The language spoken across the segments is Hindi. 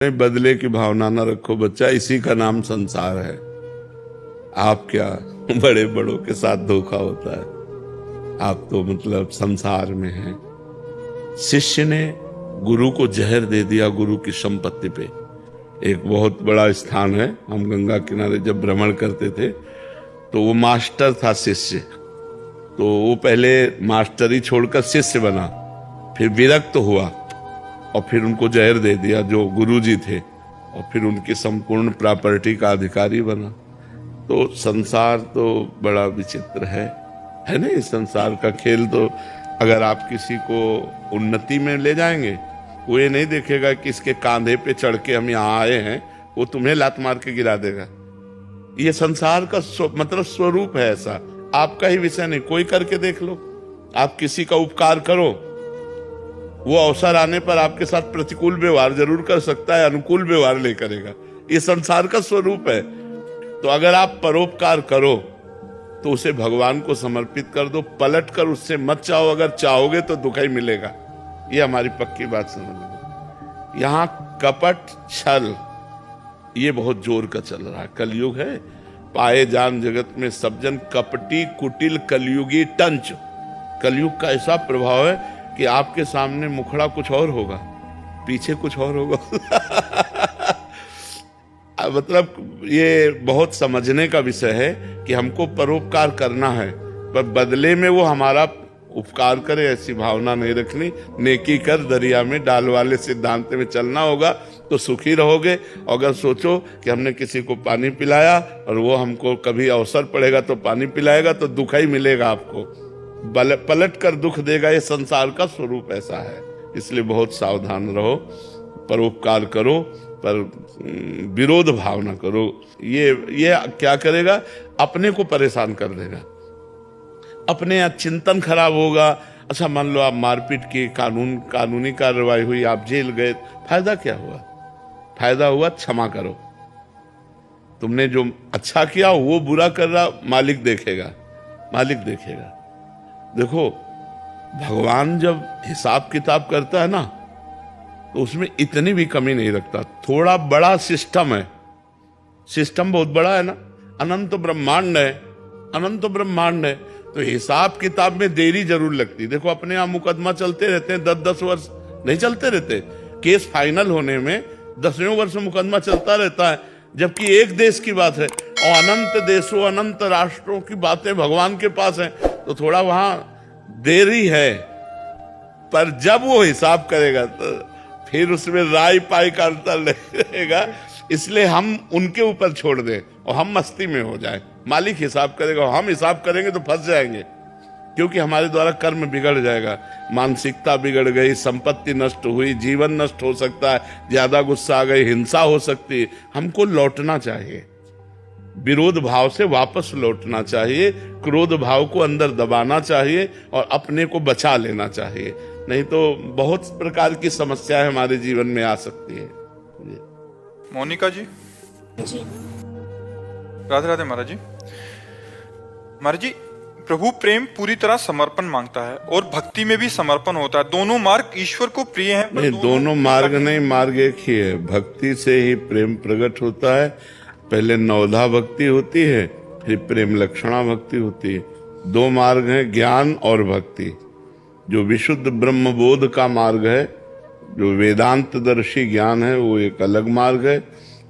बदले की भावना न रखो बच्चा, इसी का नाम संसार है। आप क्या बड़े बड़ों के साथ धोखा होता है, आप तो मतलब संसार में हैं। शिष्य ने गुरु को जहर दे दिया गुरु की संपत्ति पे। एक बहुत बड़ा स्थान है, हम गंगा किनारे जब भ्रमण करते थे तो वो मास्टर था शिष्य, तो वो पहले मास्टरी छोड़कर शिष्य बना, फिर विरक्त हुआ और फिर उनको जहर दे दिया जो गुरुजी थे, और फिर उनकी संपूर्ण प्रॉपर्टी का अधिकारी बना। तो संसार तो बड़ा विचित्र है ना। इस संसार का खेल तो अगर आप किसी को उन्नति में ले जाएंगे, वो ये नहीं देखेगा कि इसके कांधे पे चढ़ के हम यहाँ आए हैं, वो तुम्हें लात मार के गिरा देगा। ये संसार का मतलब स्वरूप है ऐसा, आपका ही विषय नहीं। कोई करके देख लो, आप किसी का उपकार करो, वो अवसर आने पर आपके साथ प्रतिकूल व्यवहार जरूर कर सकता है, अनुकूल व्यवहार नहीं करेगा। ये संसार का स्वरूप है। तो अगर आप परोपकार करो तो उसे भगवान को समर्पित कर दो, पलट कर उससे मत चाहो। अगर चाहोगे तो दुख ही मिलेगा, ये हमारी पक्की बात समझ लो। यहाँ कपट छल ये बहुत जोर का चल रहा है। कलयुग है, पाए जान जगत में सब जन कपटी कुटिल कलयुगी टंच। कलयुग का ऐसा प्रभाव है कि आपके सामने मुखड़ा कुछ और होगा, पीछे कुछ और होगा। मतलब ये बहुत समझने का विषय है कि हमको परोपकार करना है, पर बदले में वो हमारा उपकार करे ऐसी भावना नहीं रखनी। नेकी कर दरिया में डाल वाले सिद्धांत में चलना होगा तो सुखी रहोगे। अगर सोचो कि हमने किसी को पानी पिलाया और वो हमको कभी अवसर पड़ेगा तो पानी पिलाएगा, तो दुख ही मिलेगा आपको, पलट कर दुख देगा। ये संसार का स्वरूप ऐसा है, इसलिए बहुत सावधान रहो। परोपकार करो पर विरोध भाव न करो। ये क्या करेगा, अपने को परेशान कर देगा, अपने चिंतन खराब होगा। अच्छा मान लो आप मारपीट की कानूनी कार्रवाई हुई, आप जेल गए, फायदा क्या हुआ? फायदा हुआ क्षमा करो। तुमने जो अच्छा किया वो बुरा कर रहा, मालिक देखेगा, मालिक देखेगा। देखो भगवान जब हिसाब किताब करता है ना, तो उसमें इतनी भी कमी नहीं रखता। थोड़ा बड़ा सिस्टम है, सिस्टम बहुत बड़ा है ना, अनंत ब्रह्मांड है, अनंत ब्रह्मांड है, तो हिसाब किताब में देरी जरूर लगती। देखो अपने यहाँ मुकदमा चलते रहते हैं, 10-10 वर्ष नहीं चलते रहते, केस फाइनल होने में 10वें वर्ष मुकदमा चलता रहता है, जबकि एक देश की बात है और अनंत देशों अनंत राष्ट्रों की बातें भगवान के पास है, तो थोड़ा वहां देरी है। पर जब वो हिसाब करेगा तो फिर उसमें राय पाई का अंतर नहीं रहेगा। इसलिए हम उनके ऊपर छोड़ दें और हम मस्ती में हो जाएं। मालिक हिसाब करेगा, हम हिसाब करेंगे तो फंस जाएंगे, क्योंकि हमारे द्वारा कर्म बिगड़ जाएगा, मानसिकता बिगड़ गई, संपत्ति नष्ट हुई, जीवन नष्ट हो सकता है, ज्यादा गुस्सा आ गई, हिंसा हो सकती है। हमको लौटना चाहिए, विरोध भाव से वापस लौटना चाहिए, क्रोध भाव को अंदर दबाना चाहिए और अपने को बचा लेना चाहिए, नहीं तो बहुत प्रकार की समस्याएं हमारे जीवन में आ सकती है। मोनिका जी, राधे राधे महाराज जी। महाराज जी, प्रभु प्रेम पूरी तरह समर्पण मांगता है और भक्ति में भी समर्पण होता है। दोनों मार्ग ईश्वर को प्रिय हैं। नहीं, दोनों मार्ग नहीं, मार्ग एक ही है। भक्ति से ही प्रेम प्रकट होता है। पहले नवधा भक्ति होती है, फिर प्रेम लक्षणा भक्ति होती है। दो मार्ग हैं, ज्ञान और भक्ति। जो विशुद्ध ब्रह्म बोध का मार्ग है, जो वेदांत दर्शी ज्ञान है, वो एक अलग मार्ग है,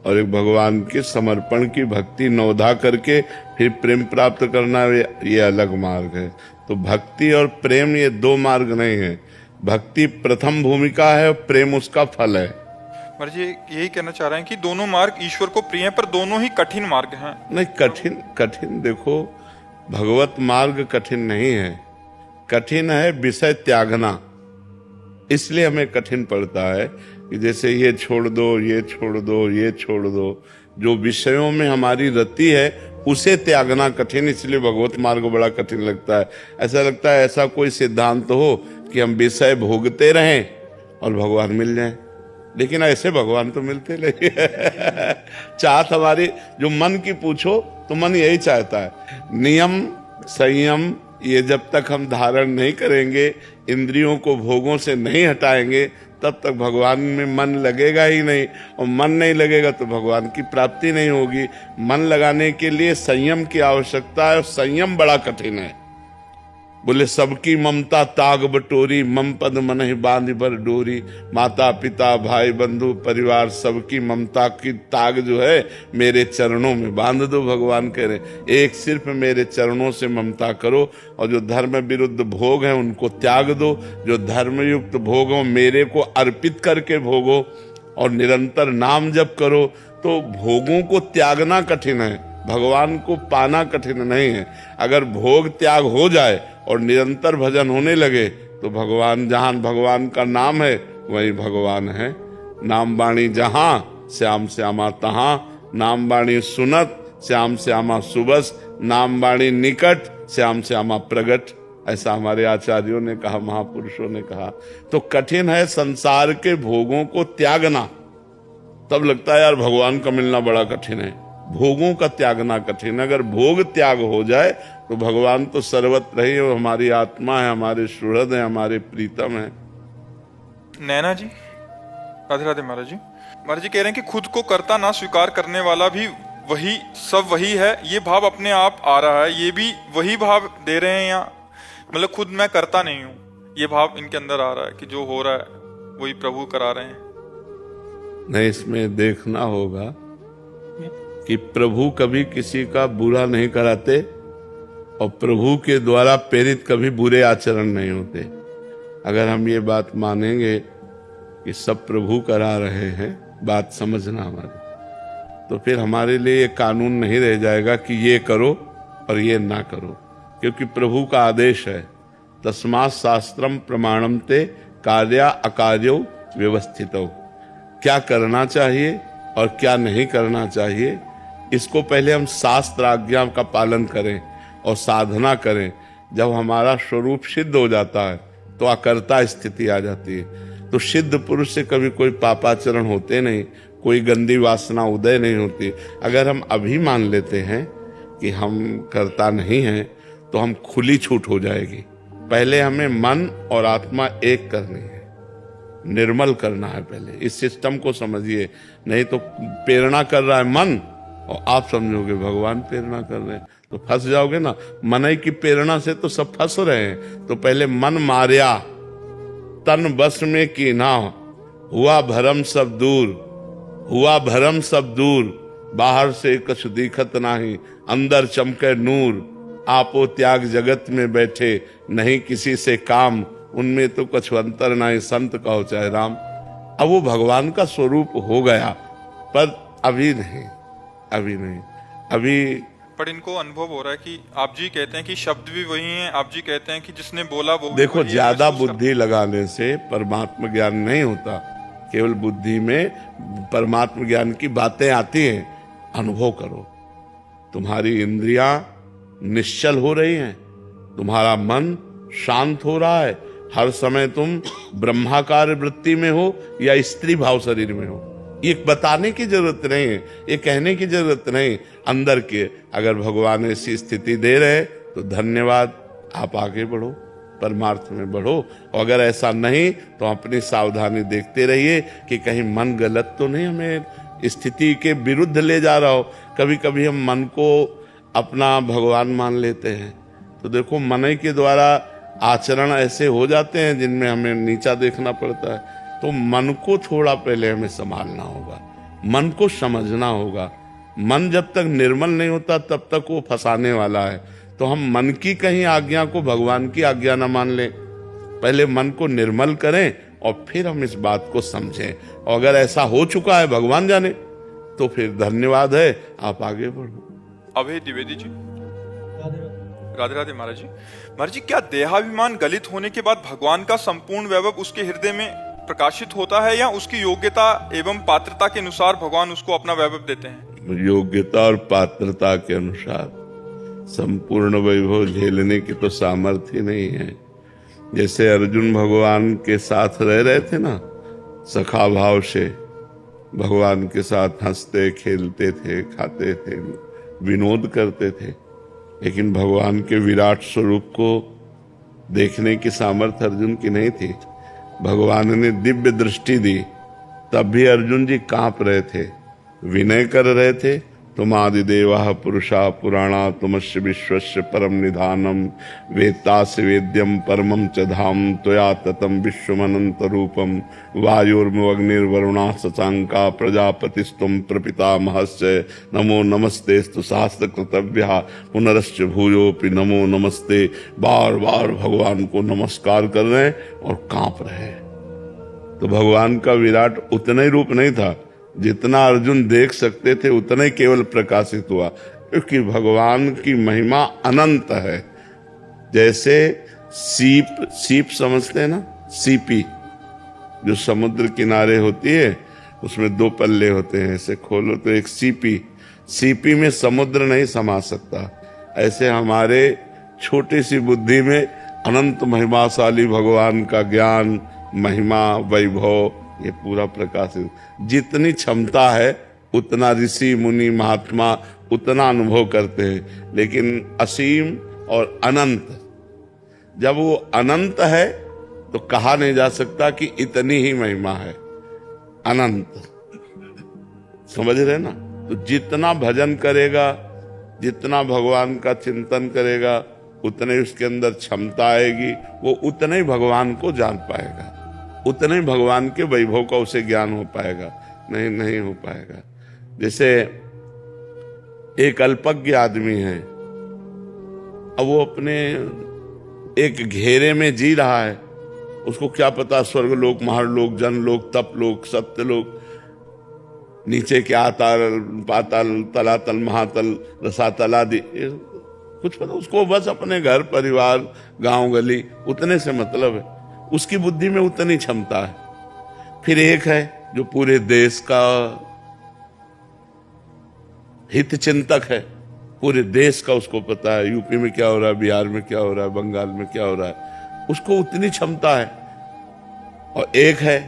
और एक भगवान के समर्पण की भक्ति नवधा करके फिर प्रेम प्राप्त करना, ये अलग मार्ग है। तो भक्ति और प्रेम ये दो मार्ग नहीं है। भक्ति प्रथम भूमिका है और प्रेम उसका फल है। महाराज जी यही कहना चाह रहे हैं कि दोनों मार्ग ईश्वर को प्रिय हैं, पर दोनों ही कठिन मार्ग हैं। नहीं, कठिन देखो, भगवत मार्ग कठिन नहीं है, कठिन है विषय त्यागना। इसलिए हमें कठिन पड़ता है कि जैसे ये छोड़ दो, ये छोड़ दो, ये छोड़ दो। जो विषयों में हमारी रति है उसे त्यागना कठिन, इसलिए भगवत मार्ग बड़ा कठिन लगता है। ऐसा लगता है ऐसा कोई सिद्धांत हो कि हम विषय भोगते रहें और भगवान मिल जाए, लेकिन ऐसे भगवान तो मिलते नहीं। चाहत हमारी जो मन की पूछो तो मन यही चाहता है, नियम संयम ये जब तक हम धारण नहीं करेंगे, इंद्रियों को भोगों से नहीं हटाएंगे तब तक भगवान में मन लगेगा ही नहीं, और मन नहीं लगेगा तो भगवान की प्राप्ति नहीं होगी। मन लगाने के लिए संयम की आवश्यकता है, और संयम बड़ा कठिन है। बोले सबकी ममता ताग बटोरी, मम पद मन ही बांध भर डोरी। माता पिता भाई बंधु परिवार सबकी ममता की ताग जो है मेरे चरणों में बांध दो। भगवान कह रहे एक सिर्फ मेरे चरणों से ममता करो, और जो धर्म विरुद्ध भोग है उनको त्याग दो। जो धर्मयुक्त भोग हो मेरे को अर्पित करके भोगो, और निरंतर नाम जप करो। तो भोगों को त्यागना कठिन है, भगवान को पाना कठिन नहीं है। अगर भोग त्याग हो जाए और निरंतर भजन होने लगे तो भगवान, जहां भगवान का नाम है वही भगवान है। नाम बाणी जहां श्याम श्यामा तहां, नाम बाणी सुनत श्याम श्यामा सुबस, नाम बाणी निकट श्याम श्यामा प्रगट। ऐसा हमारे आचार्यों ने कहा, महापुरुषों ने कहा। तो कठिन है संसार के भोगों को त्यागना। तब लगता है यार भगवान का मिलना बड़ा कठिन है। भोगों का त्यागना कठिन। अगर भोग त्याग हो जाए तो भगवान तो सर्वत्र ही, वो हमारी आत्मा है, हमारे सुहृद है, हमारे प्रीतम है। नैना जी, राधे राधे महाराज जी। महाराज जी कह रहे हैं कि खुद को कर्ता ना स्वीकार करने वाला भी वही, सब वही है, ये भाव अपने आप आ रहा है। ये भी वही भाव दे रहे हैं, या मतलब खुद मैं करता नहीं हूँ, ये भाव इनके अंदर आ रहा है कि जो हो रहा है वही प्रभु करा रहे हैं। नहीं, इसमें देखना होगा कि प्रभु कभी किसी का बुरा नहीं कराते, और प्रभु के द्वारा प्रेरित कभी बुरे आचरण नहीं होते। अगर हम ये बात मानेंगे कि सब प्रभु करा रहे हैं, बात समझना हमारी, तो फिर हमारे लिए ये कानून नहीं रह जाएगा कि ये करो और ये ना करो, क्योंकि प्रभु का आदेश है। तस्मात् शास्त्रम प्रमाणम ते कार्या अकार्यो व्यवस्थितो। क्या करना चाहिए और क्या नहीं करना चाहिए, इसको पहले हम शास्त्र आज्ञा का पालन करें और साधना करें। जब हमारा स्वरूप सिद्ध हो जाता है तो अकर्ता स्थिति आ जाती है। तो सिद्ध पुरुष से कभी कोई पापाचरण होते नहीं, कोई गंदी वासना उदय नहीं होती। अगर हम अभी मान लेते हैं कि हम कर्ता नहीं हैं तो हम खुली छूट हो जाएगी। पहले हमें मन और आत्मा एक करनी है, निर्मल करना है। पहले इस सिस्टम को समझिए, नहीं तो प्रेरणा कर रहा है मन और आप समझोगे भगवान प्रेरणा कर रहे हैं तो फंस जाओगे ना। मनई की प्रेरणा से तो सब फंस रहे हैं। तो पहले मन मारिया तन बस में की ना, हुआ भरम सब दूर, हुआ भरम सब दूर। बाहर से कुछ दिखत नाही, अंदर चमके नूर। आपो त्याग जगत में बैठे, नहीं किसी से काम। उनमें तो कुछ अंतर ना ही, संत कहो चाहे राम। अब वो भगवान का स्वरूप हो गया, पर अभी नहीं, अभी नहीं, अभी। पर इनको अनुभव हो रहा है कि आप जी कहते हैं कि शब्द भी वही हैं, आप जी कहते हैं कि जिसने बोला वो देखो, ज्यादा बुद्धि लगाने से परमात्मा ज्ञान नहीं होता। केवल बुद्धि में परमात्मा ज्ञान की बातें आती हैं। अनुभव करो, तुम्हारी इंद्रियां निश्चल हो रही हैं, तुम्हारा मन शांत हो रहा है। हर समय तुम ब्रह्माकार वृत्ति में हो या स्त्री भाव शरीर में हो। ये बताने की जरूरत नहीं है, ये कहने की जरूरत नहीं। अंदर के अगर भगवान ऐसी स्थिति दे रहे तो धन्यवाद, आप आगे बढ़ो, परमार्थ में बढ़ो। और अगर ऐसा नहीं तो अपनी सावधानी देखते रहिए कि कहीं मन गलत तो नहीं हमें स्थिति के विरुद्ध ले जा रहा हो। कभी कभी हम मन को अपना भगवान मान लेते हैं, तो देखो मन के द्वारा आचरण ऐसे हो जाते हैं जिनमें हमें नीचा देखना पड़ता है। तो मन को थोड़ा पहले हमें संभालना होगा, मन को समझना होगा। मन जब तक निर्मल नहीं होता तब तक वो फंसाने वाला है। तो हम मन की कहीं आज्ञा को भगवान की आज्ञा न मान लें, पहले मन को निर्मल करें और फिर हम इस बात को समझें। और अगर ऐसा हो चुका है भगवान जाने, तो फिर धन्यवाद है, आप आगे बढ़ो। अभय द्विवेदी जी, राधे राधे महाराज जी। महाराज जी, क्या देहाभिमान गलित होने के बाद भगवान का संपूर्ण वैभव उसके हृदय में प्रकाशित होता है, या उसकी योग्यता एवं पात्रता के अनुसार भगवान उसको अपना वैभव देते हैं? योग्यता और पात्रता के अनुसार संपूर्ण वैभव झेलने की तो सामर्थ्य नहीं है। जैसे अर्जुन भगवान के साथ रह रहे थे ना, सखा भाव से भगवान के साथ हंसते खेलते थे, खाते थे, विनोद करते थे, लेकिन भगवान के विराट स्वरूप को देखने की सामर्थ्य अर्जुन की नहीं थी। भगवान ने दिव्य दृष्टि दी, तब भी अर्जुन जी कांप रहे थे, विनय कर रहे थे। तुम आदिदेवा पुरुषा पुराणा तुमस्य विश्वस्य परम निधानम वेत्तासि वेद्यम परमं च धाम त्वया ततं विश्वमनंत रूपम वायुर्मग्निर्वरुणा शशांका प्रजापतिस्तुम प्रपितामहस्य नमो नमस्तेस्तु शास्त्र कृतव्या पुनरश्च भूयोपि नमो नमस्ते। बार बार भगवान को नमस्कार कर रहे हैं और कांप रहे हैं। तो भगवान का विराट उतना ही रूप नहीं था जितना अर्जुन देख सकते थे, उतना ही केवल प्रकाशित हुआ, क्योंकि भगवान की महिमा अनंत है। जैसे सीप समझते हैं ना, सीपी जो समुद्र किनारे होती है, उसमें दो पल्ले होते हैं, ऐसे खोलो तो एक सीपी में समुद्र नहीं समा सकता। ऐसे हमारे छोटी सी बुद्धि में अनंत महिमाशाली भगवान का ज्ञान, महिमा, वैभव ये पूरा प्रकाशित। जितनी क्षमता है उतना ऋषि मुनि महात्मा उतना अनुभव करते हैं, लेकिन असीम और अनंत, जब वो अनंत है तो कहा नहीं जा सकता कि इतनी ही महिमा है। अनंत, समझ रहे ना? तो जितना भजन करेगा, जितना भगवान का चिंतन करेगा, उतने उसके अंदर क्षमता आएगी, वो उतने ही भगवान को जान पाएगा, उतने ही भगवान के वैभव का उसे ज्ञान हो पाएगा। नहीं हो पाएगा। जैसे एक अल्पज्ञ आदमी है, अब वो अपने एक घेरे में जी रहा है, उसको क्या पता स्वर्गलोक, महालोक, जनलोक, तपलोक, सत्यलोक, नीचे क्या आताल, पाताल, तलातल, महातल, रसातल आदि कुछ पता उसको। बस अपने घर परिवार, गांव गली, उतने से मतलब है। उसकी बुद्धि में उतनी क्षमता है। फिर एक है जो पूरे देश का हित चिंतक है, पूरे देश का उसको पता है, यूपी में क्या हो रहा है, बिहार में क्या हो रहा है, बंगाल में क्या हो रहा है, उसको उतनी क्षमता है। और एक है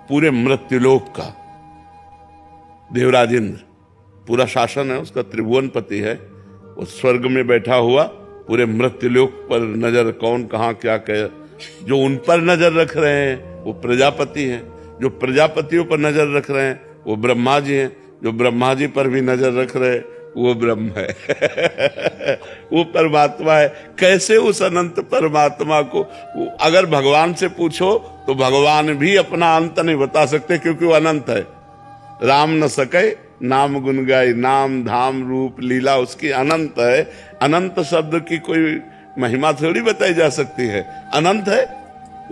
पूरे मृत्युलोक का, देवराज इंद्र, पूरा शासन है उसका, त्रिभुवनपति है, वो स्वर्ग में बैठा हुआ पूरे मृत्युलोक पर नजर, कौन कहाँ क्या कहे, जो उन पर नजर रख रहे हैं वो प्रजापति हैं, जो प्रजापतियों पर नजर रख रहे हैं वो ब्रह्मा जी हैं, जो ब्रह्मा जी पर भी नजर रख रहे हैं वो ब्रह्म है वो परमात्मा है। कैसे उस अनंत परमात्मा को, अगर भगवान से पूछो तो भगवान भी अपना अंत नहीं बता सकते, क्योंकि वो अनंत है। राम न सके नाम गुन गाय, नाम धाम रूप लीला उसकी अनंत है। अनंत शब्द की कोई महिमा थोड़ी बताई जा सकती है। अनंत है,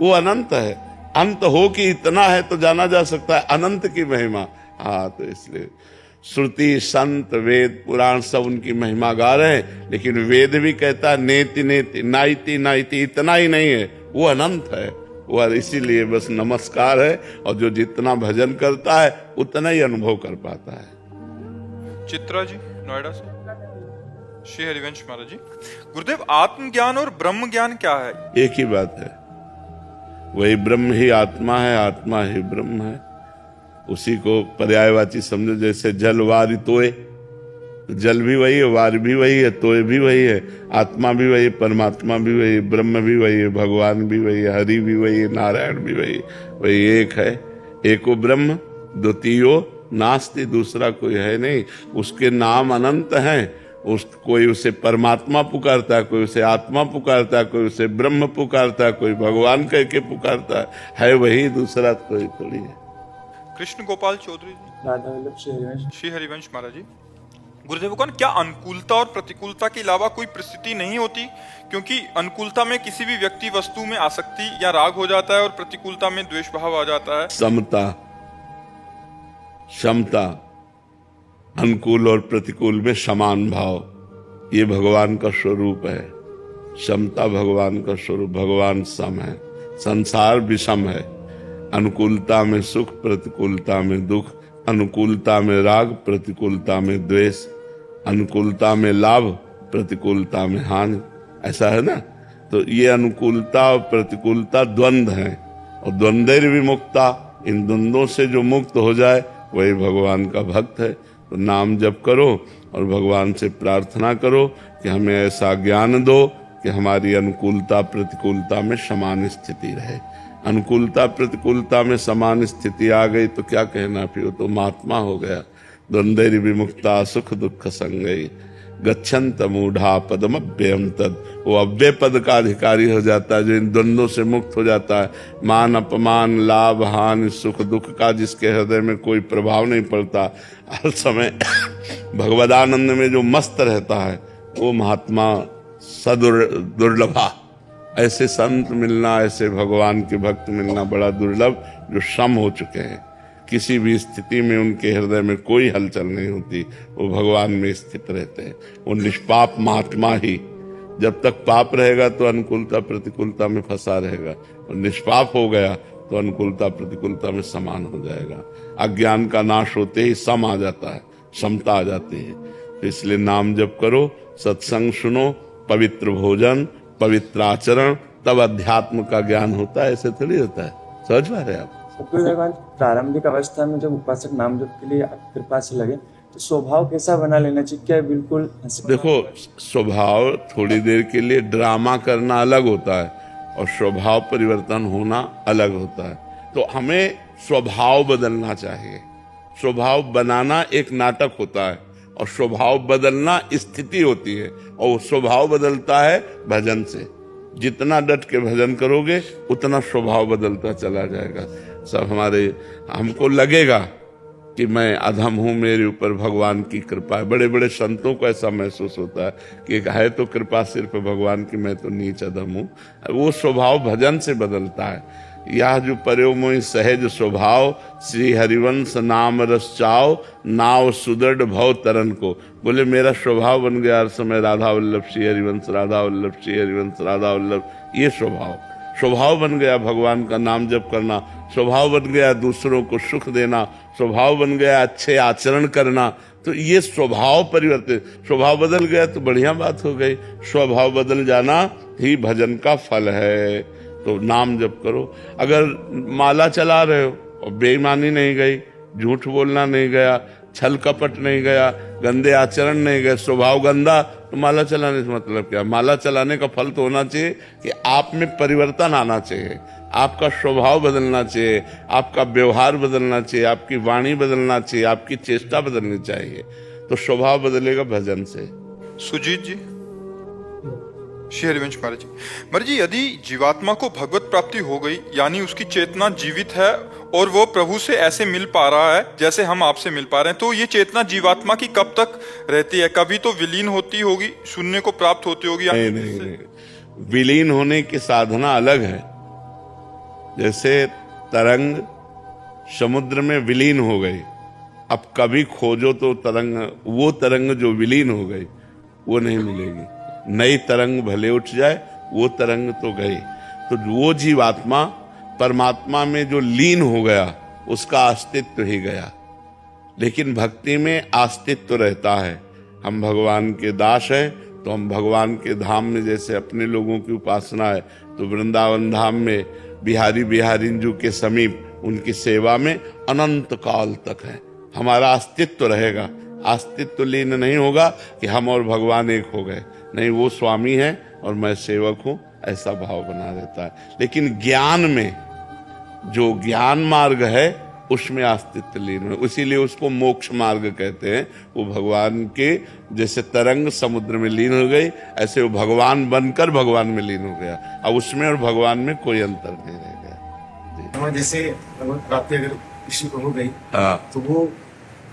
वो अनंत है। अंत हो कि इतना है तो जाना जा सकता है अनंत की महिमा। हाँ, तो इसलिए श्रुति, संत, वेद, पुराण सब उनकी महिमा गा रहे हैं, लेकिन वेद भी कहता है नेति नेति, नाइति नाइति, इतना ही नहीं है, वो अनंत है। वो इसीलिए बस नमस्कार है, और जो जितना भजन करता है उतना ही अनुभव कर पाता है। चित्रा जी नोएडा से। श्री हरिवंश महाराज जी, गुरुदेव आत्मज्ञान और ब्रह्म ज्ञान क्या है? एक ही बात है, वही ब्रह्म ही आत्मा है, आत्मा ही ब्रह्म है। उसी को पर्यायवाची समझो। जैसे जल वारि तोय, जल भी वही है, वार भी वही है, तोय भी वही है, आत्मा भी वही, परमात्मा भी वही, ब्रह्म भी वही है, भगवान भी वही है, हरि भी वही है, नारायण भी वही एक है। एको ब्रह्म द्वितीयो नास्ति, दूसरा कोई है नहीं। उसके नाम अनंत हैं। कोई उसे परमात्मा पुकारता है, कोई उसे आत्मा पुकारता है, कोई उसे ब्रह्म पुकारता है, कोई भगवान कह के पुकारता है वही, दूसरा कोई थोड़ी है। कृष्ण गोपाल चौधरी जी, श्री हरिवंश महाराज जी, गुरुदेव कौन, क्या अनुकूलता और प्रतिकूलता के अलावा कोई परिस्थिति नहीं होती? क्योंकि अनुकूलता में किसी भी व्यक्ति वस्तु में आसक्ति या राग हो जाता है और प्रतिकूलता में द्वेष भाव आ जाता है। समता, क्षमता, अनुकूल और प्रतिकूल में समान भाव, ये भगवान का स्वरूप है। समता भगवान का स्वरूप, भगवान सम है, संसार विषम है। अनुकूलता में सुख, प्रतिकूलता में दुख, अनुकूलता में राग, प्रतिकूलता में द्वेष, अनुकूलता में लाभ, प्रतिकूलता में हानि, ऐसा है ना। तो ये अनुकूलता और प्रतिकूलता द्वंद्व है, और द्वंद्व विमुक्ता, इन द्वंद्वों से जो मुक्त हो जाए वही भगवान का भक्त है। तो नाम जप करो और भगवान से प्रार्थना करो कि हमें ऐसा ज्ञान दो कि हमारी अनुकूलता प्रतिकूलता में समान स्थिति रहे। अनुकूलता प्रतिकूलता में समान स्थिति आ गई तो क्या कहना, फिर वो तो महात्मा हो गया। द्वंद्वैर विमुक्ता सुख दुख संगई गच्छन्त मूढ़ा पदमव्ययम तद, वो अव्यय पद का अधिकारी हो जाता है जो इन द्वंद्वों से मुक्त हो जाता है। मान अपमान लाभ हानि सुख दुख का जिसके हृदय में कोई प्रभाव नहीं पड़ता, हर समय भगवदानंद में जो मस्त रहता है, वो महात्मा दुर्लभा। ऐसे संत मिलना, ऐसे भगवान के भक्त मिलना बड़ा दुर्लभ, जो सम हो चुके हैं। किसी भी स्थिति में उनके हृदय में कोई हलचल नहीं होती, वो भगवान में स्थित रहते हैं। वो निष्पाप महात्मा ही, जब तक पाप रहेगा तो अनुकूलता प्रतिकूलता में फंसा रहेगा, और निष्पाप हो गया तो अनुकूलता प्रतिकूलता में समान हो जाएगा। अज्ञान का नाश होते ही सम आ जाता है, समता आ जाती है। तो इसलिए नाम जप करो, सत्संग सुनो, पवित्र भोजन, पवित्र आचरण, तब अध्यात्म का ज्ञान होता है। ऐसे थोड़ी होता है, समझ पा रहे हैं आप? तो भगवान, प्रारंभिक अवस्था में जब उपासक नाम जप के लिए कृपा से लगे तो स्वभाव कैसा बना लेना चाहिए? क्या बिल्कुल देखो, स्वभाव थोड़ी देर के लिए ड्रामा करना अलग होता है और स्वभाव परिवर्तन होना अलग होता है। तो हमें स्वभाव बदलना चाहिए। स्वभाव बनाना एक नाटक होता है और स्वभाव बदलना स्थिति होती है, और वो स्वभाव बदलता है भजन से। जितना डट के भजन करोगे उतना स्वभाव बदलता चला जाएगा। सब हमको लगेगा कि मैं अधम हूँ, मेरे ऊपर भगवान की कृपा है। बड़े बड़े संतों को ऐसा महसूस होता है कि है तो कृपा सिर्फ भगवान की, मैं तो नीच अधम हूँ। वो स्वभाव भजन से बदलता है। यह जो पर्यो मोहि सहज स्वभाव, श्री हरिवंश नाम रस चाओ, नाव सुदृढ़ भव तरन को। बोले मेरा स्वभाव बन गया हर समय राधा वल्लभ श्री हरिवंश, राधा वल्लभ श्री हरिवंश, राधा वल्लभ। ये स्वभाव बन गया भगवान का नाम जप करना, स्वभाव बन गया दूसरों को सुख देना, स्वभाव बन गया अच्छे आचरण करना। तो ये स्वभाव परिवर्तित, स्वभाव बदल गया तो बढ़िया बात हो गई। स्वभाव बदल जाना ही भजन का फल है। तो नाम जप करो। अगर माला चला रहे हो और बेईमानी नहीं गई, झूठ बोलना नहीं गया, छल कपट नहीं गया, गंदे आचरण नहीं गए, स्वभाव गंदा, तो माला चलाने से मतलब क्या? माला चलाने का फल तो होना चाहिए कि आप में परिवर्तन आना चाहिए, आपका स्वभाव बदलना चाहिए, आपका व्यवहार बदलना चाहिए, आपकी वाणी बदलना चाहिए, आपकी चेष्टा बदलनी चाहिए। तो स्वभाव बदलेगा भजन से। सुजीत जी, श्री हरिवंश महाराज जी, यदि जीवात्मा को भगवत प्राप्ति हो गई, यानी उसकी चेतना जीवित है और वो प्रभु से ऐसे मिल पा रहा है जैसे हम आपसे मिल पा रहे हैं, तो ये चेतना जीवात्मा की कब तक रहती है? कभी तो विलीन होती होगी, शून्य को प्राप्त होती होगी। नहीं, विलीन होने की साधना अलग है। जैसे तरंग समुद्र में विलीन हो गई, अब कभी खोजो तो तरंग, वो तरंग जो विलीन हो गई वो नहीं मिलेगी। नई तरंग भले उठ जाए, वो तरंग तो गई। तो वो जीवात्मा परमात्मा में जो लीन हो गया, उसका अस्तित्व ही गया। लेकिन भक्ति में अस्तित्व रहता है। हम भगवान के दास हैं, तो हम भगवान के धाम में, जैसे अपने लोगों की उपासना है, तो वृंदावन धाम में बिहारी बिहारिंजू के समीप उनकी सेवा में अनंत काल तक है। हमारा अस्तित्व रहेगा। अस्तित्व लीन नहीं होगा कि हम और भगवान एक हो गए, नहीं, वो स्वामी है और मैं सेवक हूं, ऐसा भाव बना रहता है। लेकिन ज्ञान में, जो ज्ञान मार्ग है, उसमें अस्तित्व लीन है, इसीलिए उसको मोक्ष मार्ग कहते हैं। वो भगवान के जैसे तरंग समुद्र में लीन हो गई, ऐसे वो भगवान बनकर भगवान में लीन हो गया। अब उसमें और भगवान में कोई अंतर नहीं रह गया। जैसे भगवत प्राप्ति अगर किसी को हो गई, हाँ, तो वो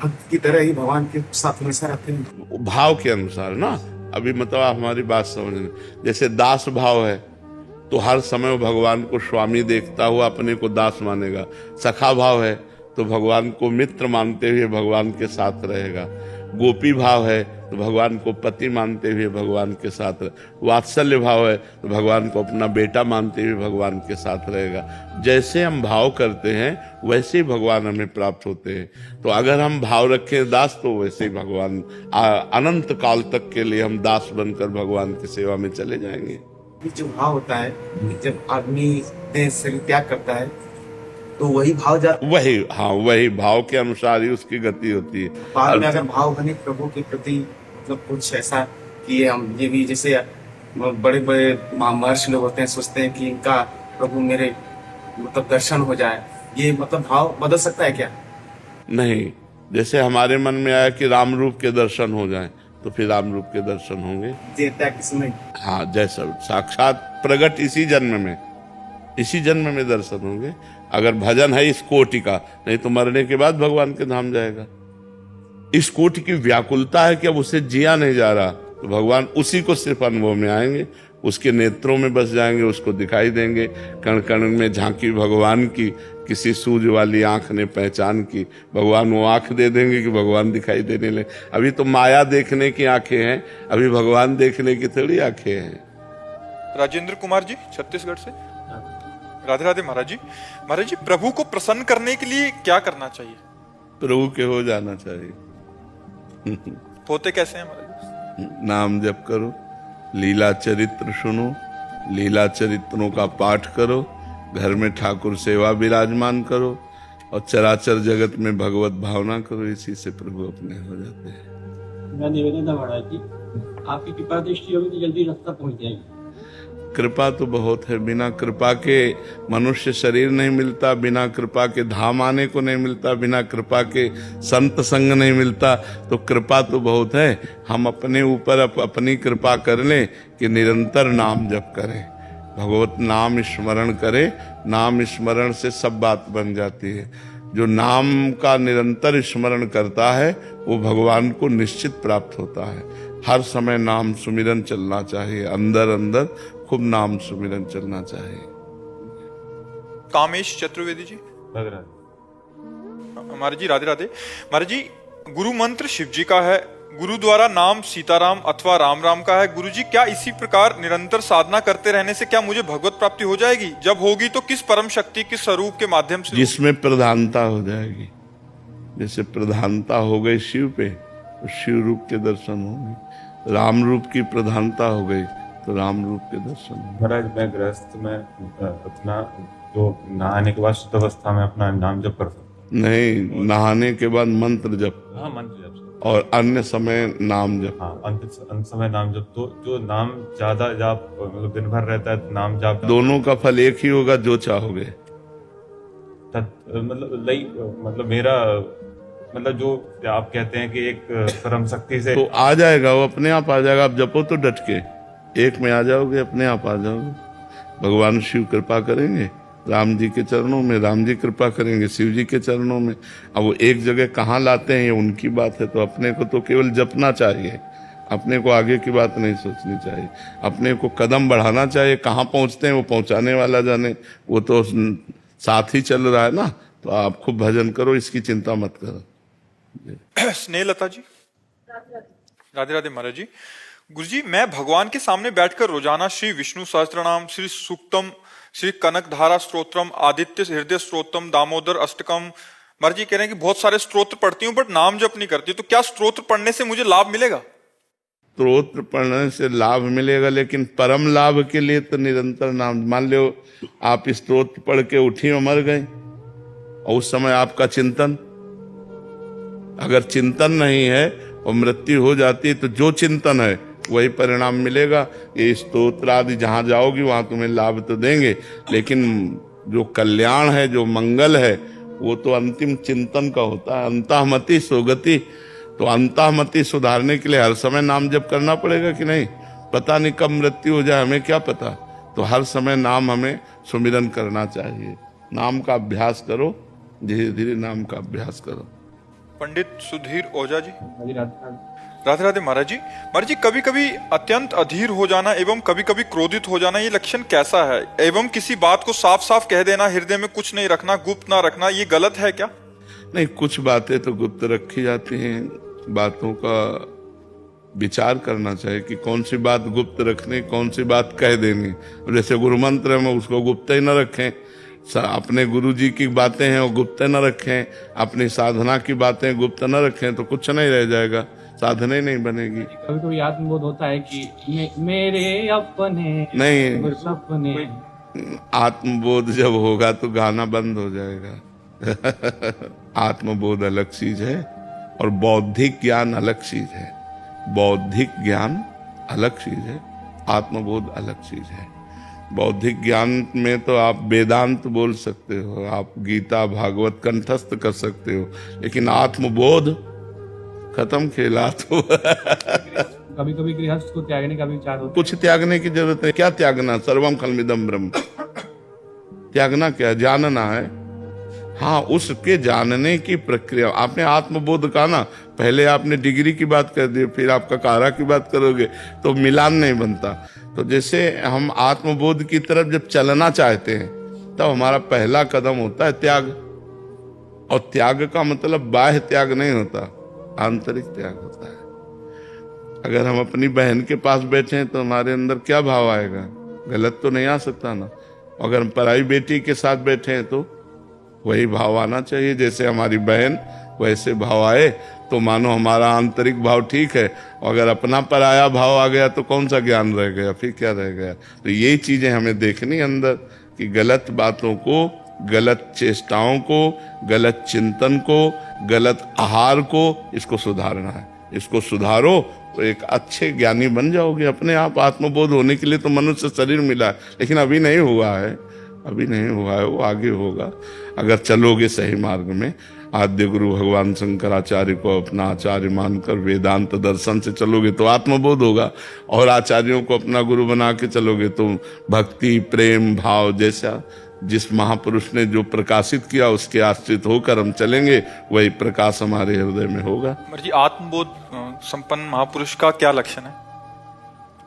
भक्त की तरह ही भगवान के साथ हमेशा रहते हैं, भाव के अनुसार ना। अभी मतलब हमारी बात समझने, जैसे दास भाव है तो हर समय वो भगवान को स्वामी देखता हुआ अपने को दास मानेगा। सखा भाव है तो भगवान को मित्र मानते हुए भगवान के साथ रहेगा। गोपी भाव है तो भगवान को पति मानते हुए भगवान के साथ रहे। वात्सल्य भाव है तो भगवान को अपना बेटा मानते हुए भगवान के साथ रहेगा। जैसे हम भाव करते हैं वैसे ही भगवान हमें प्राप्त होते हैं। तो अगर हम भाव रखें दास, तो वैसे ही भगवान अनंत काल तक के लिए हम दास बनकर भगवान की सेवा में चले जाएंगे। जो भाव होता है, जब आदमी देह शरीर त्याग करता है तो वही भाव जाता, वही भाव के अनुसार ही उसकी गति होती है। बाद में अगर भाव बने प्रभु के प्रति, मतलब कुछ ऐसा कि हम ये भी, जैसे बड़े बड़े महर्षि लोग होते हैं, सोचते हैं कि इनका प्रभु मेरे मतलब दर्शन हो जाए, ये मतलब भाव बदल सकता है क्या? नहीं, जैसे हमारे मन में आया कि राम रूप के दर्शन हो जाएं, तो फिर राम रूप के दर्शन होंगे। देवता किसमें? हाँ, जैसा साक्षात प्रकट इसी जन्म में दर्शन होंगे। अगर भजन है इस कोटि का, नहीं तो मरने के बाद भगवान के धाम जाएगा। इस कोटि की व्याकुलता है कि अब उसे जिया नहीं जा रहा, तो भगवान उसी को सिर्फ अनुभव में आएंगे, उसके नेत्रों में बस जाएंगे, उसको दिखाई देंगे। कण कण में झांकी भगवान की, किसी सूझ वाली आंख ने पहचान की, भगवान वो आंख दे देंगे कि भगवान दिखाई देने लगे। अभी तो माया देखने की आंखें हैं, अभी भगवान देखने की थोड़ी आंखें हैं। राजेंद्र कुमार जी छत्तीसगढ़ से। राधे राधे महाराज जी। महाराज जी, प्रभु को प्रसन्न करने के लिए क्या करना चाहिए? प्रभु के हो जाना चाहिए। होते कैसे हैं महाराज जी? नाम जप करो, लीला चरित्र सुनो, लीला चरित्रों का पाठ करो, घर में ठाकुर सेवा विराजमान करो और चराचर जगत में भगवत भावना करो। इसी से प्रभु अपने हो जाते हैं। मैं निवेदन था महाराज जी, आपकी कृपा दृष्टि होगी तो जल्दी रास्ता पहुंच जाएगी। कृपा तो बहुत है, बिना कृपा के मनुष्य शरीर नहीं मिलता, बिना कृपा के धाम आने को नहीं मिलता, बिना कृपा के संत संग नहीं मिलता। तो कृपा तो बहुत है। हम अपने ऊपर अपनी कृपा कर लें कि निरंतर नाम जप करें, भगवत नाम स्मरण करें। नाम स्मरण से सब बात बन जाती है। जो नाम का निरंतर स्मरण करता है वो भगवान को निश्चित प्राप्त होता है। हर समय नाम सुमिरन चलना चाहिए, अंदर अंदर खूब नाम सुमिरन चलना चाहिए। कामेश चतुर्वेदी जी। महाराज जी राधे राधे। महाराज जी, गुरु मंत्र शिव जी का है, गुरु द्वारा नाम सीताराम अथवा राम राम का है। गुरु जी, क्या इसी प्रकार निरंतर साधना करते रहने से क्या मुझे भगवत प्राप्ति हो जाएगी? जब होगी तो किस परम शक्ति, किस स्वरूप के माध्यम से? जिसमें प्रधानता हो जाएगी। जैसे प्रधानता हो गई शिव पे, तो शिव रूप के दर्शन होंगे। राम रूप की प्रधानता हो गई तो राम रूप के दर्शन होंगे। महाराज, मैं गृहस्थ में अपना जो नहाने के बाद शुद्ध अवस्था में अपना नाम जप कर सकता? नहीं, नहाने के बाद मंत्र जप। हाँ, मंत्र जप और अन्य समय नाम जप। हाँ, अंत समय नाम जप। तो जो नाम ज्यादा जाप मतलब दिन भर रहता है, नाम जाप दोनों का फल एक ही होगा, जो चाहोगे। मतलब मेरा मतलब जो आप कहते हैं कि एक परम शक्ति से तो आ जाएगा, वो अपने आप आ जाएगा। आप जपो तो डट के, एक में आ जाओगे, अपने आप आ जाओगे। भगवान शिव कृपा करेंगे, राम जी के चरणों में राम जी कृपा करेंगे, शिव जी के चरणों में। अब वो एक जगह कहाँ लाते हैं ये उनकी बात है। तो अपने को तो केवल जपना चाहिए, अपने को आगे की बात नहीं सोचनी चाहिए। अपने को कदम बढ़ाना चाहिए, कहाँ पहुंचते हैं वो पहुंचाने वाला जाने, वो तो साथ ही चल रहा है ना। तो आप खूब भजन करो, इसकी चिंता मत करो। स्नेहलता जी। राधे राधे महाराज जी। गुरुजी, मैं भगवान के सामने बैठकर रोजाना श्री विष्णु सहस्त्रनाम, श्री सूक्तम, श्री कनक धारा स्तोत्रम, आदित्य हृदय स्तोत्रम, दामोदर अष्टकम, महाराज जी कह रहे हैं कि बहुत सारे स्तोत्र पढ़ती हूँ बट नाम जप नहीं करती। तो क्या स्तोत्र पढ़ने से मुझे लाभ मिलेगा? स्तोत्र पढ़ने से लाभ मिलेगा, लेकिन परम लाभ के लिए तो निरंतर नाम। मान लो आप स्तोत्र पढ़ के उठी और मर गए, और उस समय आपका चिंतन, अगर चिंतन नहीं है और मृत्यु हो जाती है, तो जो चिंतन है वही परिणाम मिलेगा। ये स्तोत्र आदि जहां जाओगी वहां तुम्हें लाभ तो देंगे, लेकिन जो कल्याण है, जो मंगल है, वो तो अंतिम चिंतन का होता है। अंतःमति सुगति। तो अंतःमति सुधारने के लिए हर समय नाम जप करना पड़ेगा कि नहीं? पता नहीं कब मृत्यु हो जाए, हमें क्या पता। तो हर समय नाम हमें सुमिरन करना चाहिए। नाम का अभ्यास करो, धीरे धीरे नाम का अभ्यास करो। पंडित सुधीर ओझा जी। राधे राधे राधे महाराज जी। महाराज जी, कभी कभी अत्यंत अधीर हो जाना एवं कभी कभी क्रोधित हो जाना, ये लक्षण कैसा है? एवं किसी बात को साफ साफ कह देना, हृदय में कुछ नहीं रखना, गुप्त ना रखना, ये गलत है क्या? नहीं, कुछ बातें तो गुप्त रखी जाती हैं। बातों का विचार करना चाहिए कि कौन सी बात गुप्त रखनी, कौन सी बात कह देनी। जैसे गुरु मंत्र में उसको गुप्त ही न रखें, अपने गुरु जी की बातें हैं वो गुप्त न रखें, अपनी साधना की बातें गुप्त न रखें, तो कुछ नहीं रह जाएगा, साधना ही नहीं बनेगी। कभी कभी आत्मबोध होता है कि मेरे अपने नहीं, सपने। आत्मबोध जब होगा तो गाना बंद हो जाएगा। आत्मबोध अलग चीज है और बौद्धिक ज्ञान अलग चीज है। बौद्धिक ज्ञान अलग चीज है आत्मबोध अलग चीज है। बौद्धिक ज्ञान में तो आप वेदांत बोल सकते हो, आप गीता भागवत कंठस्थ कर सकते हो, लेकिन आत्मबोध खत्म खेला तो कभी कभी गृहस्थ को त्यागने का भी विचार होता कुछ त्यागने की जरूरत है। क्या त्यागना? सर्वम खलमिदम ब्रह्म। त्यागना क्या? जानना है। हाँ, उसके जानने की प्रक्रिया। आपने आत्मबोध कहा ना, पहले आपने डिग्री की बात कर दी, फिर आप ककारा की बात करोगे तो मिलान नहीं बनता। तो जैसे हम आत्मबोध की तरफ जब चलना चाहते हैं तब हमारा पहला कदम होता है त्याग। और त्याग का मतलब बाह्य त्याग नहीं होता, आंतरिक त्याग होता है। अगर हम अपनी बहन के पास बैठे हैं तो हमारे अंदर क्या भाव आएगा? गलत तो नहीं आ सकता ना। अगर हम पराई बेटी के साथ बैठे हैं तो वही भाव आना चाहिए। जैसे हमारी बहन वैसे भाव आए तो मानो हमारा आंतरिक भाव ठीक है। अगर अपना पराया भाव आ गया तो कौन सा ज्ञान रह गया, फिर क्या रह गया? तो यही चीजें हमें देखनी अंदर, कि गलत बातों को, गलत चेष्टाओं को, गलत चिंतन को, गलत आहार को, इसको सुधारना है। इसको सुधारो तो एक अच्छे ज्ञानी बन जाओगे अपने आप। आत्मबोध होने के लिए तो मनुष्य शरीर मिला है, लेकिन अभी नहीं हुआ है, अभी नहीं हुआ है, वो आगे होगा अगर चलोगे सही मार्ग में। आद्य गुरु भगवान शंकराचार्य को अपना आचार्य मानकर वेदांत दर्शन से चलोगे तो आत्मबोध होगा, और आचार्यों को अपना गुरु बना के चलोगे तो भक्ति, प्रेम, भाव जैसा जिस महापुरुष ने जो प्रकाशित किया उसके आश्रित होकर हम चलेंगे, वही प्रकाश हमारे हृदय में होगा। जी, आत्मबोध संपन्न महापुरुष का क्या लक्षण है?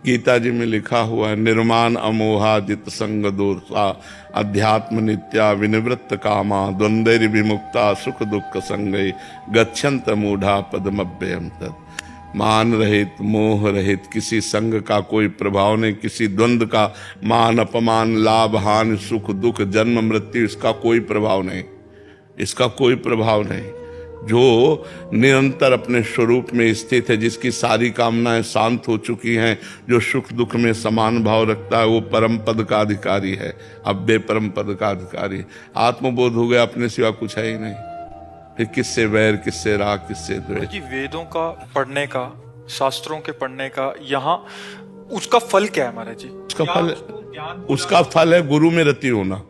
गीता जी में लिखा हुआ है, निर्माण अमोहा जित संग दोषा अध्यात्म नित्या विनिवृत्त कामा द्वंद्वैर विमुक्ता सुख दुख संगै गच्छन्त मूढ़ा पदमभ्यम तत्। मान रहित, मोह रहित, किसी संग का कोई प्रभाव नहीं, किसी द्वंद्व का, मान अपमान, लाभ हानि, सुख दुख, जन्म मृत्यु, इसका कोई प्रभाव नहीं, इसका कोई प्रभाव नहीं। जो निरंतर अपने स्वरूप में स्थित है, जिसकी सारी कामनाएं शांत हो चुकी हैं, जो सुख दुख में समान भाव रखता है, वो परम पद का अधिकारी है, अव्यय परम पद का अधिकारी। आत्मबोध हो गया, अपने सिवा कुछ है ही नहीं, फिर किससे वैर, किससे राग, किससे द्वेष। जी, वेदों का पढ़ने का, शास्त्रों के पढ़ने का, यहाँ उसका फल क्या है महाराज जी? उसका फल है गुरु में रति होना,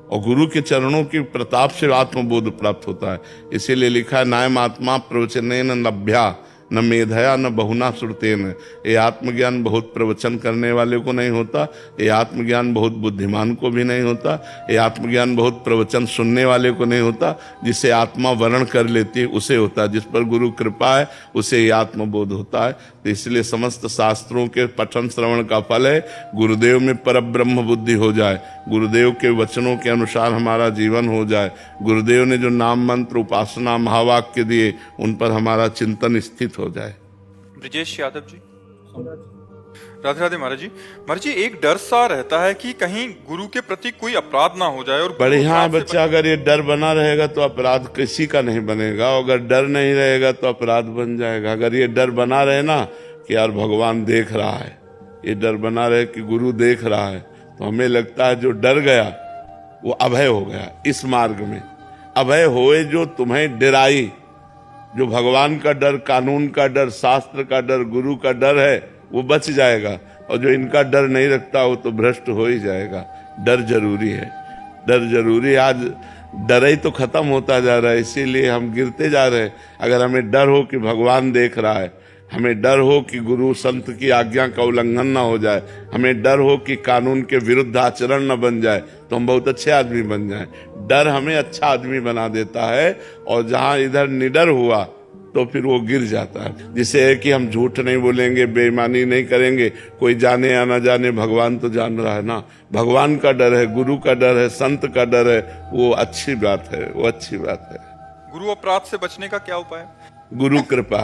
और गुरु के चरणों की प्रताप से आत्मबोध प्राप्त होता है। इसीलिए लिखा है, नायम आत्मा प्रवचनेन न लभ्या न मेधया न बहुना श्रुतेन। ये आत्मज्ञान बहुत प्रवचन करने वाले को नहीं होता, ये आत्मज्ञान बहुत बुद्धिमान को भी नहीं होता, ये आत्मज्ञान बहुत प्रवचन सुनने वाले को नहीं होता। जिसे आत्मा वर्ण कर लेती है उसे होता है, जिस पर गुरु कृपा है उसे ये आत्मबोध होता है। तो इसलिए समस्त शास्त्रों के पठन श्रवण का फल है गुरुदेव में परब्रह्म बुद्धि हो जाए, गुरुदेव के वचनों के अनुसार हमारा जीवन हो जाए, गुरुदेव ने जो नाम मंत्र, उपासना, महावाक्य दिए उन पर हमारा चिंतन स्थित हो जाए। ब्रिजेश यादव जी, राधे राधे महाराज जी। महाराज जी, एक डर सा रहता है कि कहीं गुरु के प्रति कोई अपराध ना हो जाए। और बढ़िया बच्चा, अगर ये डर बना रहेगा तो अपराध किसी का नहीं बनेगा, अगर डर नहीं रहेगा तो अपराध बन जाएगा। अगर ये डर बना रहे ना कि यार भगवान देख रहा है, ये डर बना रहे कि गुरु देख रहा है, तो हमें लगता है जो डर गया वो अभय हो गया। इस मार्ग में अभय होए जो तुम्हें डराई, जो भगवान का डर, कानून का डर, शास्त्र का डर, गुरु का डर है, वो बच जाएगा, और जो इनका डर नहीं रखता वो तो भ्रष्ट हो ही जाएगा। डर जरूरी है, डर जरूरी है। आज डर ही तो खत्म होता जा रहा है, इसीलिए हम गिरते जा रहे हैं। अगर हमें डर हो कि भगवान देख रहा है, हमें डर हो कि गुरु संत की आज्ञा का उल्लंघन ना हो जाए, हमें डर हो कि कानून के विरुद्ध आचरण न बन जाए, तो हम बहुत अच्छे आदमी बन जाएं। डर हमें अच्छा आदमी बना देता है, और जहां इधर निडर हुआ तो फिर वो गिर जाता है। जिसे है कि हम झूठ नहीं बोलेंगे, बेईमानी नहीं करेंगे, कोई जाने या ना जाने, भगवान तो जान रहा है ना। भगवान का डर है, गुरु का डर है, संत का डर है, वो अच्छी बात है, वो अच्छी बात है। गुरु अपराध से बचने का क्या उपाय? गुरु कृपा।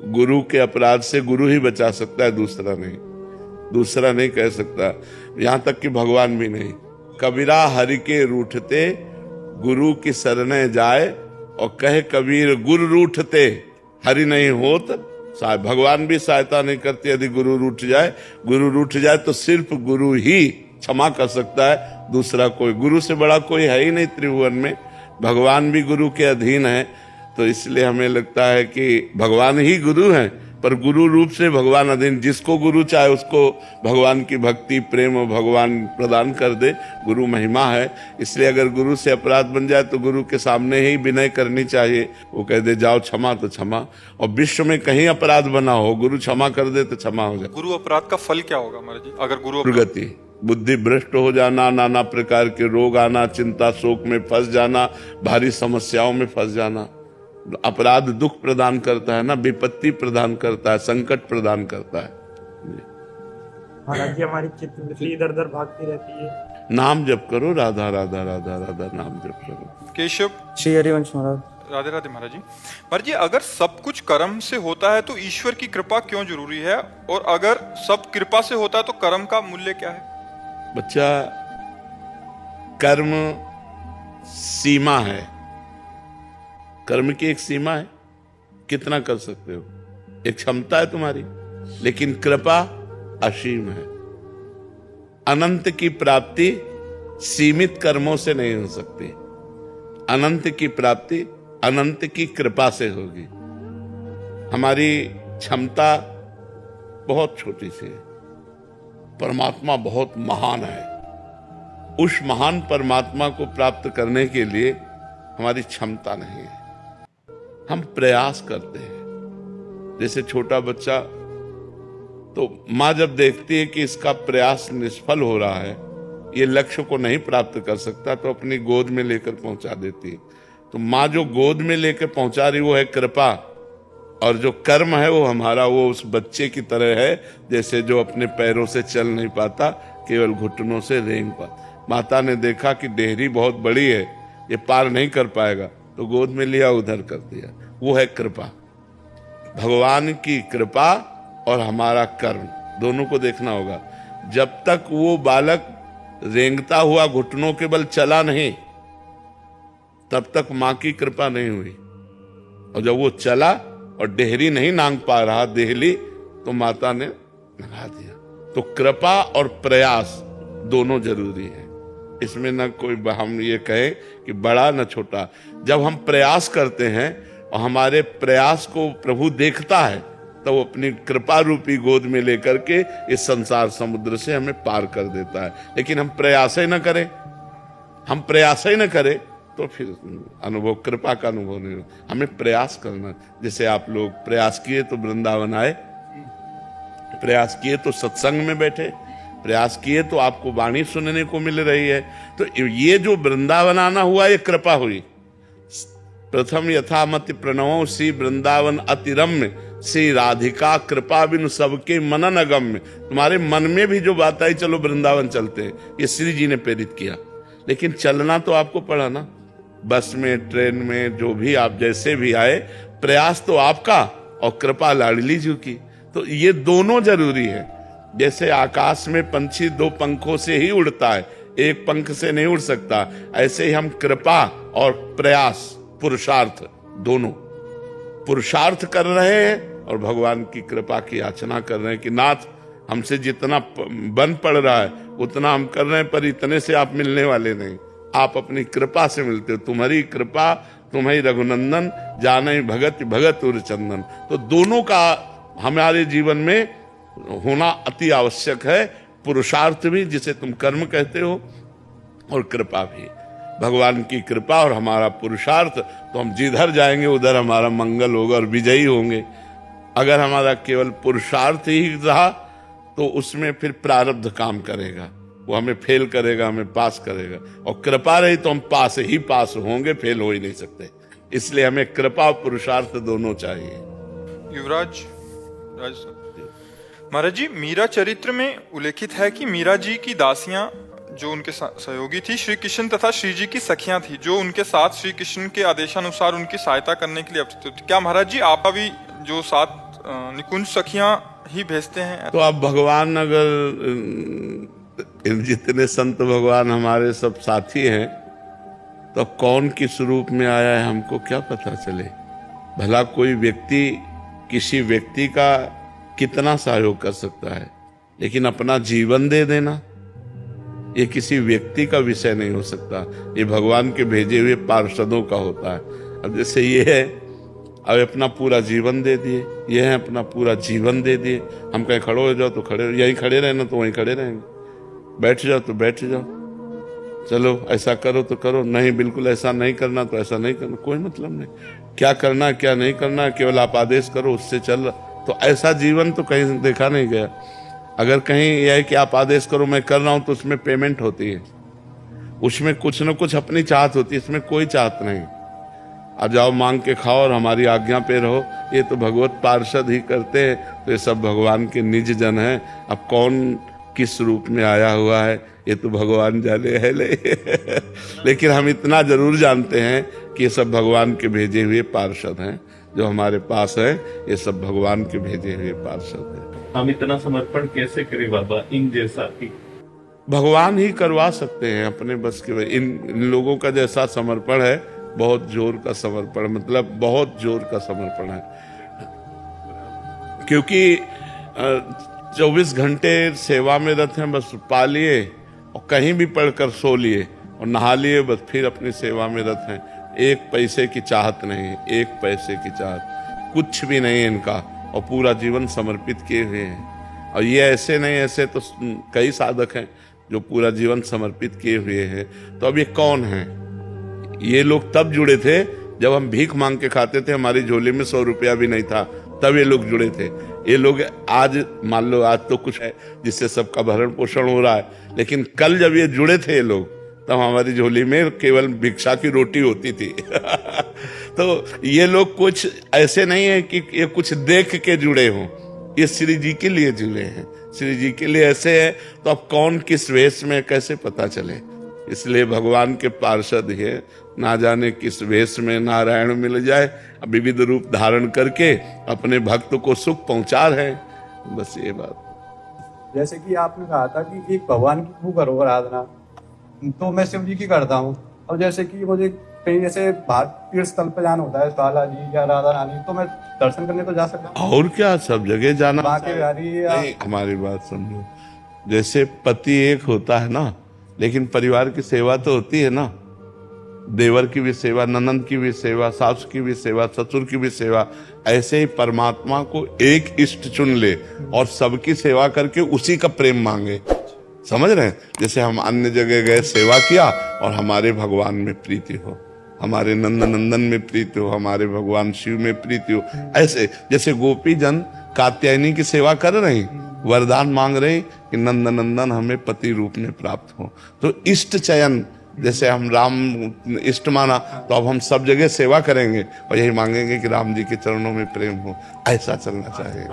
गुरु के अपराध से गुरु ही बचा सकता है, दूसरा नहीं, दूसरा नहीं कह सकता। यहां तक कि भगवान भी नहीं। कबीरा हरि के रूठते गुरु की शरणे जाए, और कहे कबीर गुरु रूठते हरि नहीं होत। भगवान भी सहायता नहीं करते यदि गुरु रूठ जाए। गुरु रूठ जाए तो सिर्फ गुरु ही क्षमा कर सकता है, दूसरा कोई, गुरु से बड़ा कोई है ही नहीं त्रिभुवन में। भगवान भी गुरु के अधीन है, तो इसलिए हमें लगता है कि भगवान ही गुरु हैं, पर गुरु रूप से भगवान अधीन, जिसको गुरु चाहे उसको भगवान की भक्ति प्रेम और भगवान प्रदान कर दे। गुरु महिमा है, इसलिए अगर गुरु से अपराध बन जाए तो गुरु के सामने ही विनय करनी चाहिए। वो कह दे जाओ क्षमा तो क्षमा, और विश्व में कहीं अपराध बना हो गुरु क्षमा कर दे तो क्षमा हो जाए। गुरु अपराध का फल क्या होगा महाराज जी? अगर गुरु प्रगति, बुद्धि भ्रष्ट हो जाना, नाना प्रकार के रोग आना, चिंता शोक में फंस जाना, भारी समस्याओं में फंस जाना। अपराध दुख प्रदान करता है ना, विपत्ति प्रदान करता है, संकट प्रदान करता है। महाराज जी हमारी चित्तवृत्ति इधर उधर भागती रहती है। नाम जप करो, राधा राधा राधा राधा नाम जप करो। केशव, श्री हरिवंश महाराज। राधे राधे महाराज जी। महाराज जी, अगर सब कुछ कर्म से होता है तो ईश्वर की कृपा क्यों जरूरी है, और अगर सब कृपा से होता है तो कर्म का मूल्य क्या है? बच्चा, कर्म सीमा है, कर्म की एक सीमा है, कितना कर सकते हो, एक क्षमता है तुम्हारी, लेकिन कृपा असीम है। अनंत की प्राप्ति सीमित कर्मों से नहीं हो सकती, अनंत की प्राप्ति अनंत की कृपा से होगी। हमारी क्षमता बहुत छोटी सी है, परमात्मा बहुत महान है। उस महान परमात्मा को प्राप्त करने के लिए हमारी क्षमता नहीं है, हम प्रयास करते हैं। जैसे छोटा बच्चा, तो माँ जब देखती है कि इसका प्रयास निष्फल हो रहा है, ये लक्ष्य को नहीं प्राप्त कर सकता, तो अपनी गोद में लेकर पहुंचा देती है। तो माँ जो गोद में लेकर पहुंचा रही वो है कृपा, और जो कर्म है वो हमारा, वो उस बच्चे की तरह है जैसे जो अपने पैरों से चल नहीं पाता, केवल घुटनों से रेंग पाता। माता ने देखा कि डेहरी बहुत बड़ी है, ये पार नहीं कर पाएगा, तो गोद में लिया, उधर कर दिया। वो है कृपा। भगवान की कृपा और हमारा कर्म दोनों को देखना होगा। जब तक वो बालक रेंगता हुआ घुटनों के बल चला नहीं, तब तक माँ की कृपा नहीं हुई, और जब वो चला और डेहरी नहीं नांग पा रहा देहली, तो माता ने नंगा दिया। तो कृपा और प्रयास दोनों जरूरी है, इसमें न कोई हम ये कहें कि बड़ा न छोटा। जब हम प्रयास करते हैं और हमारे प्रयास को प्रभु देखता है, तो वो अपनी कृपा रूपी गोद में लेकर के इस संसार समुद्र से हमें पार कर देता है। लेकिन हम प्रयास ही न करें, हम प्रयास ही न करें तो फिर अनुभव, कृपा का अनुभव नहीं होगा। हमें प्रयास करना, जैसे आप लोग प्रयास किए तो वृंदावन आए, प्रयास किए तो सत्संग में बैठे, प्रयास किए तो आपको वाणी सुनने को मिल रही है। तो ये जो वृंदावन आना हुआ, ये कृपा हुई। प्रथम यथामति प्रणवों श्री वृंदावन अतिरम्य, श्री राधिका कृपा बिनु सबके मनन अगम्य। तुम्हारे मन में भी जो बात आई, चलो वृंदावन चलते हैं, ये श्री जी ने प्रेरित किया। लेकिन चलना तो आपको पड़ा ना, बस में, ट्रेन में, जो भी आप जैसे भी आए, प्रयास तो आपका और कृपा लाडली जी की। तो ये दोनों जरूरी है। जैसे आकाश में पंछी दो पंखों से ही उड़ता है, एक पंख से नहीं उड़ सकता, ऐसे ही हम कृपा और प्रयास, पुरुषार्थ, दोनों पुरुषार्थ कर रहे हैं और भगवान की कृपा की याचना कर रहे हैं कि नाथ, हमसे जितना बन पड़ रहा है उतना हम कर रहे हैं, पर इतने से आप मिलने वाले नहीं, आप अपनी कृपा से मिलते हो। तुम्हारी कृपा तुम्हारी रघुनंदन, जाने भगत भगत उर चंदन। तो दोनों का हमारे जीवन में होना अति आवश्यक है। पुरुषार्थ भी, जिसे तुम कर्म कहते हो, और कृपा भी। भगवान की कृपा और हमारा पुरुषार्थ, तो हम जिधर जाएंगे उधर हमारा मंगल होगा और विजयी होंगे। अगर हमारा केवल पुरुषार्थ ही रहा तो उसमें फिर प्रारब्ध काम करेगा, वो हमें फेल करेगा, हमें पास करेगा। और कृपा रही तो हम पास ही पास होंगे, फेल हो ही नहीं सकते। इसलिए हमें कृपा और पुरुषार्थ दोनों चाहिए। युवराज महाराज जी, मीरा चरित्र में उल्लेखित है कि मीरा जी की दासियां जो उनके सहयोगी थी, श्री कृष्ण तथा श्री जी की सखियां थी, जो उनके साथ श्री कृष्ण के आदेशानुसार उनकी सहायता करने के लिए उपस्थित थी। क्या महाराज जी आप भी जो साथ निकुंज सखियां ही भेजते हैं? तो अब भगवान, अगर जितने संत भगवान हमारे सब साथी हैं, तो कौन किस रूप में आया है हमको क्या पता चले। भला कोई व्यक्ति किसी व्यक्ति का कितना सहयोग कर सकता है, लेकिन अपना जीवन दे देना, ये किसी व्यक्ति का विषय नहीं हो सकता, ये भगवान के भेजे हुए पार्षदों का होता है। अब जैसे ये है, अब अपना पूरा जीवन दे दिए, ये है अपना पूरा जीवन दे दिए। हम कहीं खड़े हो जाओ तो खड़े, यहीं खड़े रहना तो वहीं खड़े रहेंगे, बैठ जाओ तो बैठ जाओ, चलो ऐसा करो तो करो, नहीं बिल्कुल ऐसा नहीं करना तो ऐसा नहीं करना, कोई मतलब नहीं। क्या करना क्या नहीं करना केवल आप आदेश करो, उससे चल रहा। तो ऐसा जीवन तो कहीं देखा नहीं गया। अगर कहीं यह है कि आप आदेश करो मैं कर रहा हूं तो उसमें पेमेंट होती है, उसमें कुछ न कुछ अपनी चाहत होती है, इसमें कोई चाहत नहीं। अब जाओ मांग के खाओ और हमारी आज्ञा पे रहो, ये तो भगवत पार्षद ही करते हैं। तो ये सब भगवान के निज जन हैं। अब कौन किस रूप में आया हुआ है ये तो भगवान जाने है लेकिन हम इतना जरूर जानते हैं कि ये सब भगवान के भेजे हुए पार्षद हैं। जो हमारे पास है ये सब भगवान के भेजे हुए पार्षद हैं। हम इतना समर्पण कैसे करें बाबा, इन जैसा कि भगवान ही करवा सकते हैं अपने बस के। इन लोगों का जैसा समर्पण है, बहुत जोर का समर्पण, मतलब बहुत जोर का समर्पण है। क्योंकि 24 घंटे सेवा में रत हैं, बस पा लिए और कहीं भी पढ़कर सो लिए और नहा लिए, बस फिर अपनी सेवा में रत हैं। एक पैसे की चाहत नहीं, एक पैसे की चाहत कुछ भी नहीं इनका, और पूरा जीवन समर्पित किए हुए हैं। और ये ऐसे नहीं, ऐसे तो कई साधक हैं जो पूरा जीवन समर्पित किए हुए हैं। तो अब ये कौन है? ये लोग तब जुड़े थे जब हम भीख मांग के खाते थे, हमारी झोली में 100 रुपया भी नहीं था, तब ये लोग जुड़े थे। ये लोग आज मान लो आज तो कुछ है जिससे सबका भरण पोषण हो रहा है, लेकिन कल जब ये जुड़े थे ये लोग तब हमारी झोली में केवल भिक्षा की रोटी होती थी तो ये लोग कुछ ऐसे नहीं है कि ये कुछ देख के जुड़े हों, ये श्री जी के लिए जुड़े हैं, श्री जी के लिए ऐसे है। तो अब कौन किस वेश में कैसे पता चले? इसलिए भगवान के पार्षद है, ना जाने किस वेश में नारायण मिल जाए, विविध रूप धारण करके अपने भक्त को सुख पहुंचा रहे। बस ये बात। जैसे कि आपने कहा था कि एक भगवान की खूब करो आराधना, तो मैं शिव जी की करता हूँ। और जैसे कि मुझे कहीं जैसे बाहर तीर्थ स्थल पर जाना होता है, बालाजी या राधा रानी, तो मैं दर्शन करने तो जा सकता हूँ। और क्या, सब जगह जाना। नहीं, हमारी बात समझो, जैसे पति एक होता है ना, लेकिन परिवार की सेवा तो होती है ना, देवर की भी सेवा, ननंद की भी सेवा, सास की भी सेवा, ससुर की भी सेवा। ऐसे ही परमात्मा को एक इष्ट चुन ले और सबकी सेवा करके उसी का प्रेम मांगे। समझ रहे हैं? जैसे हम अन्य जगह गए, सेवा किया और हमारे भगवान में प्रीति हो, हमारे नंदन में प्रीति हो, हमारे भगवान शिव में प्रीति हो। ऐसे जैसे गोपी जन कात्यायनी की सेवा कर रहे हैं, वरदान मांग रहे हैं कि नंदन हमें पति रूप में प्राप्त हो। तो इष्ट चयन, जैसे हम राम इष्ट माना तो अब हम सब जगह सेवा करेंगे और यही मांगेंगे कि राम जी के चरणों में प्रेम हो। ऐसा चलना चाहिए।